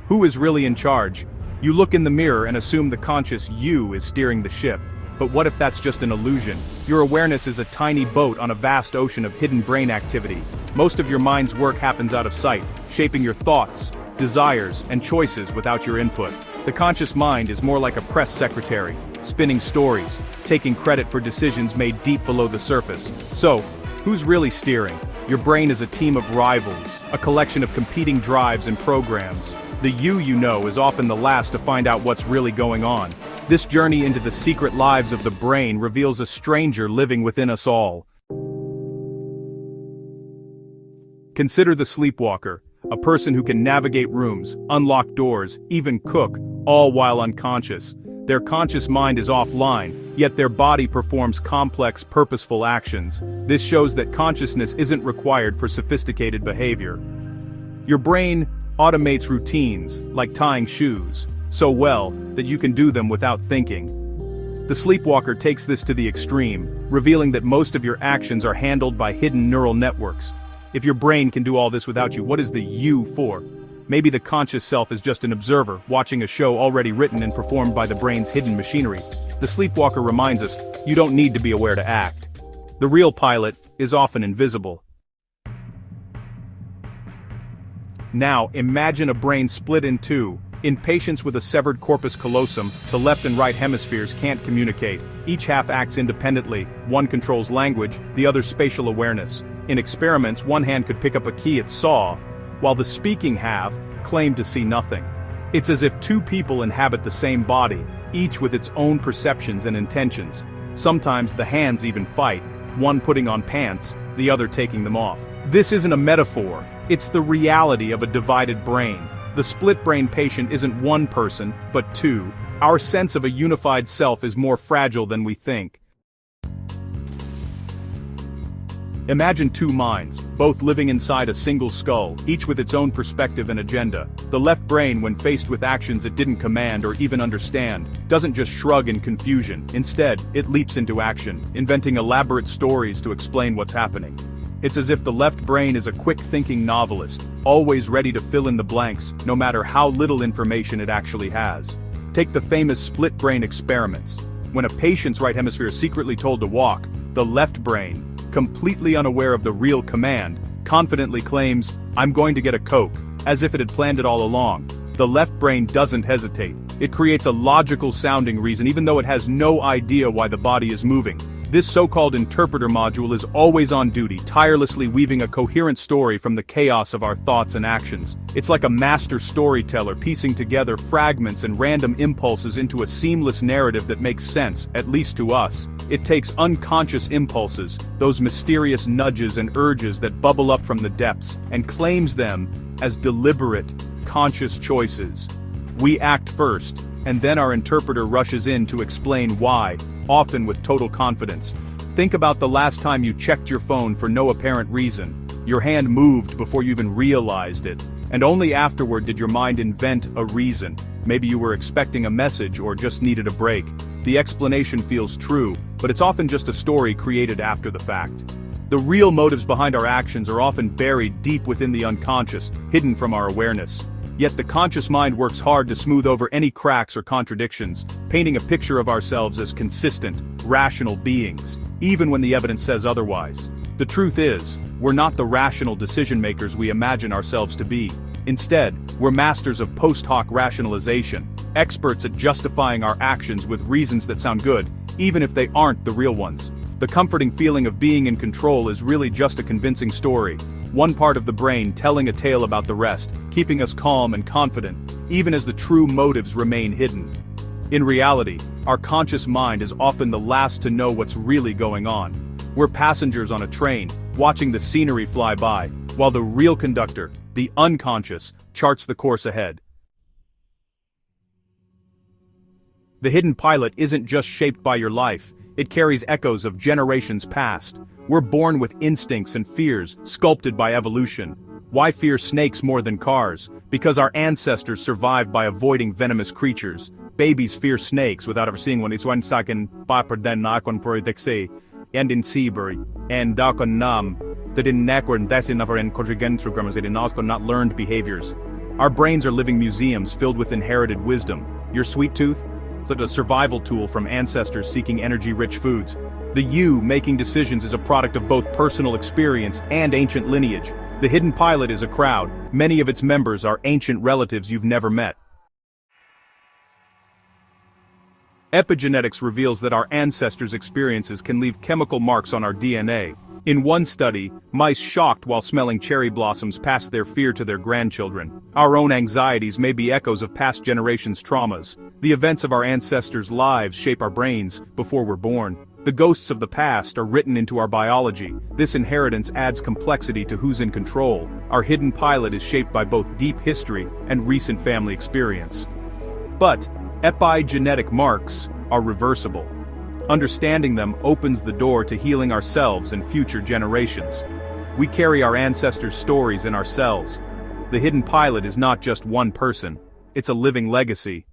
Who is really in charge? You look in the mirror and assume the conscious you is steering the ship. But what if that's just an illusion? Your awareness is a tiny boat on a vast ocean of hidden brain activity. Most of your mind's work happens out of sight, shaping your thoughts, desires, and choices without your input. The conscious mind is more like a press secretary, spinning stories, taking credit for decisions made deep below the surface. So, who's really steering? Your brain is a team of rivals, a collection of competing drives and programs. The you know is often the last to find out what's really going on. This journey into the secret lives of the brain reveals a stranger living within us all. Consider the sleepwalker, a person who can navigate rooms, unlock doors, even cook, all while unconscious. Their conscious mind is offline, yet their body performs complex, purposeful actions. This shows that consciousness isn't required for sophisticated behavior. Your brain automates routines, like tying shoes, so well that you can do them without thinking. The sleepwalker takes this to the extreme, revealing that most of your actions are handled by hidden neural networks. If your brain can do all this without you, what is the you for? Maybe the conscious self is just an observer, watching a show already written and performed by the brain's hidden machinery. The sleepwalker reminds us, you don't need to be aware to act. The real pilot is often invisible. Now, imagine a brain split in two. In patients with a severed corpus callosum, the left and right hemispheres can't communicate. Each half acts independently, one controls language, the other spatial awareness. In experiments, one hand could pick up a key it saw, while the speaking half claimed to see nothing. It's as if two people inhabit the same body, each with its own perceptions and intentions. Sometimes the hands even fight, one putting on pants, the other taking them off. This isn't a metaphor, it's the reality of a divided brain. The split-brain patient isn't one person, but two. Our sense of a unified self is more fragile than we think. Imagine two minds, both living inside a single skull, each with its own perspective and agenda. The left brain, when faced with actions it didn't command or even understand, doesn't just shrug in confusion. Instead, it leaps into action, inventing elaborate stories to explain what's happening. It's as if the left brain is a quick-thinking novelist, always ready to fill in the blanks, no matter how little information it actually has. Take the famous split-brain experiments. When a patient's right hemisphere is secretly told to walk, the left brain, completely unaware of the real command, confidently claims, "I'm going to get a Coke," as if it had planned it all along. The left brain doesn't hesitate. It creates a logical-sounding reason even though it has no idea why the body is moving. This so-called interpreter module is always on duty, tirelessly weaving a coherent story from the chaos of our thoughts and actions. It's like a master storyteller piecing together fragments and random impulses into a seamless narrative that makes sense, at least to us. It takes unconscious impulses, those mysterious nudges and urges that bubble up from the depths, and claims them as deliberate, conscious choices. We act first, and then our interpreter rushes in to explain why, often with total confidence. Think about the last time you checked your phone for no apparent reason. Your hand moved before you even realized it, and only afterward did your mind invent a reason. Maybe you were expecting a message or just needed a break. The explanation feels true, but it's often just a story created after the fact. The real motives behind our actions are often buried deep within the unconscious, hidden from our awareness. Yet the conscious mind works hard to smooth over any cracks or contradictions, painting a picture of ourselves as consistent, rational beings, even when the evidence says otherwise. The truth is, we're not the rational decision-makers we imagine ourselves to be. Instead, we're masters of post hoc rationalization, experts at justifying our actions with reasons that sound good, even if they aren't the real ones. The comforting feeling of being in control is really just a convincing story. One part of the brain telling a tale about the rest, keeping us calm and confident, even as the true motives remain hidden. In reality, our conscious mind is often the last to know what's really going on. We're passengers on a train, watching the scenery fly by, while the real conductor, the unconscious, charts the course ahead. The hidden pilot isn't just shaped by your life, it carries echoes of generations past. We're born with instincts and fears, sculpted by evolution. Why fear snakes more than cars? Because our ancestors survived by avoiding venomous creatures. Babies fear snakes without ever seeing one. It's one second, and in Seabury, and Dakon Nam, that in Nakor and Dessin of our conjugent programmers in Osco not learned behaviors. Our brains are living museums filled with inherited wisdom. Your sweet tooth? It's a survival tool from ancestors seeking energy-rich foods. The you making decisions is a product of both personal experience and ancient lineage. The hidden pilot is a crowd. Many of its members are ancient relatives you've never met. Epigenetics reveals that our ancestors' experiences can leave chemical marks on our DNA. In one study, mice shocked while smelling cherry blossoms passed their fear to their grandchildren. Our own anxieties may be echoes of past generations' traumas. The events of our ancestors' lives shape our brains before we're born. The ghosts of the past are written into our biology. This inheritance adds complexity to who's in control. Our hidden pilot is shaped by both deep history and recent family experience. But epigenetic marks are reversible. Understanding them opens the door to healing ourselves and future generations. We carry our ancestors' stories in our cells. The hidden pilot is not just one person, it's a living legacy.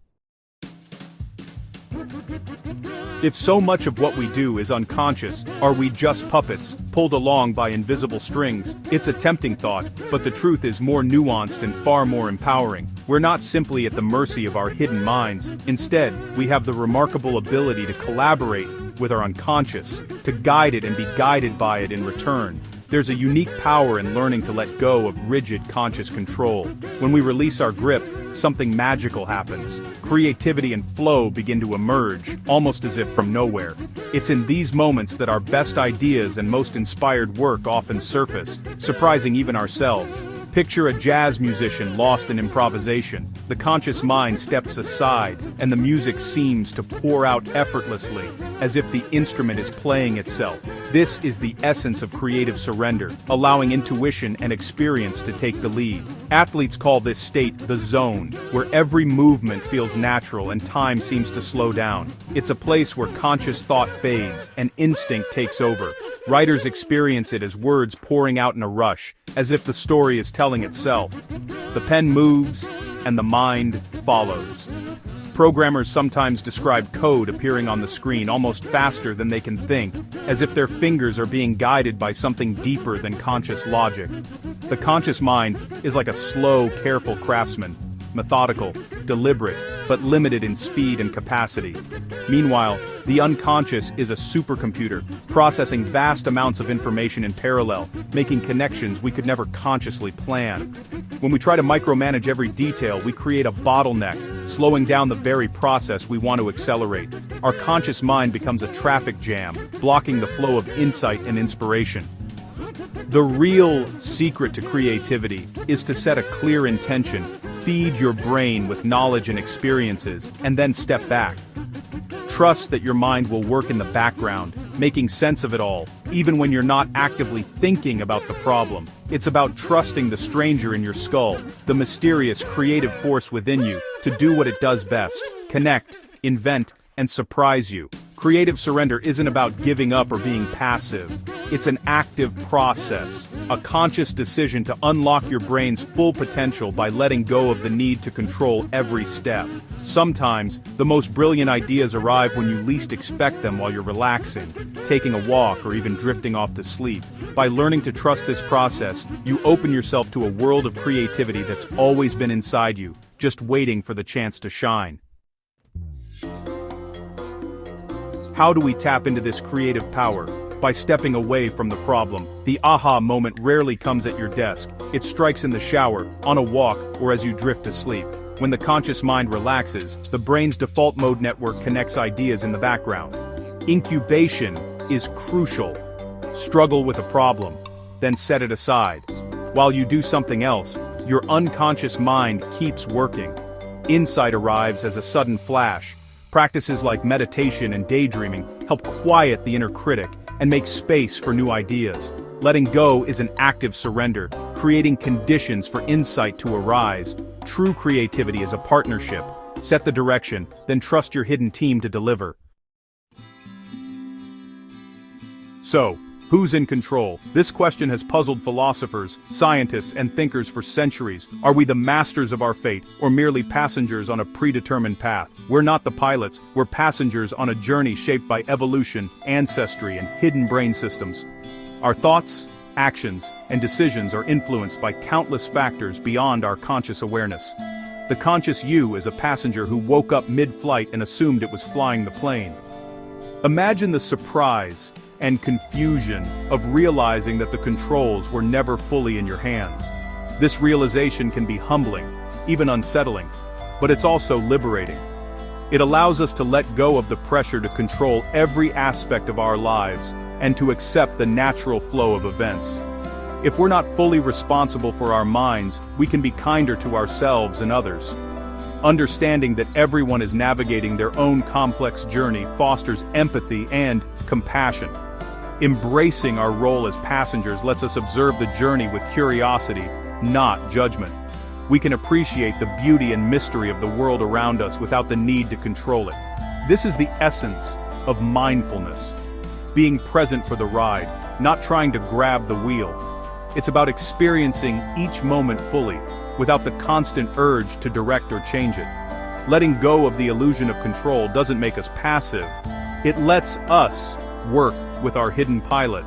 If so much of what we do is unconscious, are we just puppets, pulled along by invisible strings? It's a tempting thought, but the truth is more nuanced and far more empowering. We're not simply at the mercy of our hidden minds. Instead, we have the remarkable ability to collaborate with our unconscious, to guide it and be guided by it in return. There's a unique power in learning to let go of rigid conscious control. When we release our grip, something magical happens. Creativity and flow begin to emerge, almost as if from nowhere. It's in these moments that our best ideas and most inspired work often surface, surprising even ourselves. Picture a jazz musician lost in improvisation. The conscious mind steps aside, and the music seems to pour out effortlessly, as if the instrument is playing itself. This is the essence of creative surrender, allowing intuition and experience to take the lead. Athletes call this state the zone, where every movement feels natural and time seems to slow down. It's a place where conscious thought fades and instinct takes over. Writers experience it as words pouring out in a rush, as if the story is telling itself. The pen moves, and the mind follows. Programmers sometimes describe code appearing on the screen almost faster than they can think, as if their fingers are being guided by something deeper than conscious logic. The conscious mind is like a slow, careful craftsman, methodical, deliberate, but limited in speed and capacity. Meanwhile, the unconscious is a supercomputer, processing vast amounts of information in parallel, making connections we could never consciously plan. When we try to micromanage every detail, we create a bottleneck, slowing down the very process we want to accelerate. Our conscious mind becomes a traffic jam, blocking the flow of insight and inspiration. The real secret to creativity is to set a clear intention, feed your brain with knowledge and experiences, and then step back. Trust that your mind will work in the background, making sense of it all, even when you're not actively thinking about the problem. It's about trusting the stranger in your skull, the mysterious creative force within you, to do what it does best: connect, invent, and surprise you. Creative surrender isn't about giving up or being passive. It's an active process, a conscious decision to unlock your brain's full potential by letting go of the need to control every step. Sometimes, the most brilliant ideas arrive when you least expect them while you're relaxing, taking a walk, or even drifting off to sleep. By learning to trust this process, you open yourself to a world of creativity that's always been inside you, just waiting for the chance to shine. How do we tap into this creative power? By stepping away from the problem. The aha moment rarely comes at your desk. It strikes in the shower, on a walk, or as you drift to sleep. When the conscious mind relaxes, the brain's default mode network connects ideas in the background. Incubation is crucial. Struggle with a problem, then set it aside. While you do something else, your unconscious mind keeps working. Insight arrives as a sudden flash. Practices like meditation and daydreaming help quiet the inner critic and make space for new ideas. Letting go is an active surrender, creating conditions for insight to arise. True creativity is a partnership. Set the direction, then trust your hidden team to deliver. So, who's in control? This question has puzzled philosophers, scientists, and thinkers for centuries. Are we the masters of our fate, or merely passengers on a predetermined path? We're not the pilots, we're passengers on a journey shaped by evolution, ancestry, and hidden brain systems. Our thoughts, actions, and decisions are influenced by countless factors beyond our conscious awareness. The conscious you is a passenger who woke up mid-flight and assumed it was flying the plane. Imagine the surprise and confusion of realizing that the controls were never fully in your hands. This realization can be humbling, even unsettling, but it's also liberating. It allows us to let go of the pressure to control every aspect of our lives and to accept the natural flow of events. If we're not fully responsible for our minds, we can be kinder to ourselves and others. Understanding that everyone is navigating their own complex journey fosters empathy and compassion. Embracing our role as passengers lets us observe the journey with curiosity, not judgment. We can appreciate the beauty and mystery of the world around us without the need to control it. This is the essence of mindfulness. Being present for the ride, not trying to grab the wheel. It's about experiencing each moment fully, without the constant urge to direct or change it. Letting go of the illusion of control doesn't make us passive. It lets us work with our hidden pilot.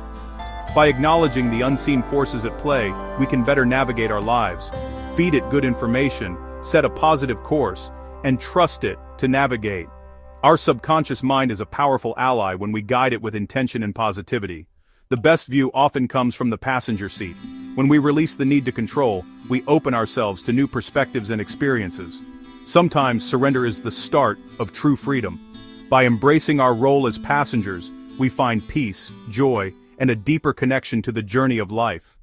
By acknowledging the unseen forces at play, we can better navigate our lives, feed it good information, set a positive course, and trust it to navigate. Our subconscious mind is a powerful ally when we guide it with intention and positivity. The best view often comes from the passenger seat. When we release the need to control, we open ourselves to new perspectives and experiences. Sometimes surrender is the start of true freedom. By embracing our role as passengers, we find peace, joy, and a deeper connection to the journey of life.